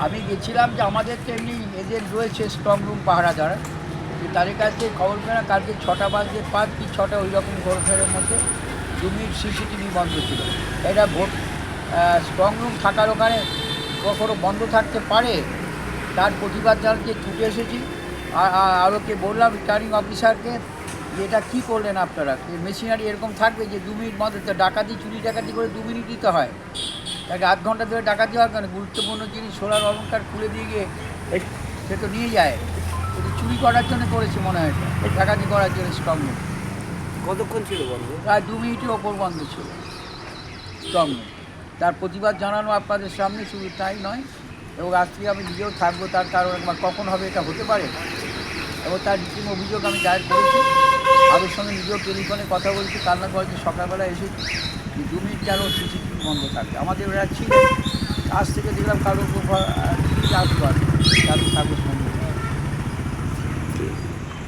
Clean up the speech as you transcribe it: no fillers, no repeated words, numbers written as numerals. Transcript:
আমি গেছিলাম যে আমাদের তো এমনি এজেন্ট রয়েছে স্ট্রং রুম পাহারাদার, তাদের কাছে খবর পেলাম কালকে 6টা বাজে 5 কি 6টা ওই রকম ঘোরফেরের মধ্যে 2 মিনিট সিসিটিভি বন্ধ ছিল। এটা ভোট স্ট্রং রুম থাকার ওখানে কখনো বন্ধ থাকতে পারে, তার প্রতিবাদ জানাতে ছুটে এসেছি। আরোকে বললাম রিটার্নিং অফিসারকে যে এটা কী করলেন আপনারা, মেশিনারি এরকম থাকবে যে 2 মিনিট বন্ধ, ডাকাতি চুরি ডাকাতি করে 2 মিনিট দিতে হয়, তাকে আধ ঘন্টা ধরে ডাকাতি হওয়ার কারণে গুরুত্বপূর্ণ জিনিস সোলার অলঙ্কার খুলে দিয়ে গিয়ে সে তো নিয়ে যায়, কিন্তু চুরি করার জন্য করেছে মনে হয়, ডাকাতি করার জন্য স্ট্রং রুম। কতক্ষণ ছিল বন্ধ? প্রায় 2 মিনিটের ওপর বন্ধ ছিল স্ট্রং রুম। তার প্রতিবাদ জানানো আপনাদের সামনে, শুধু তাই নয়, এবং আজ থেকে আমি নিজেও থাকবো, তার কারণ একবার কখন হবে এটা হতে পারে, এবং তার রীতিম অভিযোগ আমি দায়ের করেছি। আরোর সঙ্গে নিজেও টেলিফোনে কথা বলছি, কান্না করেছি, সকালবেলা এসে 2 মিনিট কেন সিসিটিভি বন্ধ থাকবে। আমাদের ওরা ছিল, আজ থেকে দেখলাম কারোর আসবার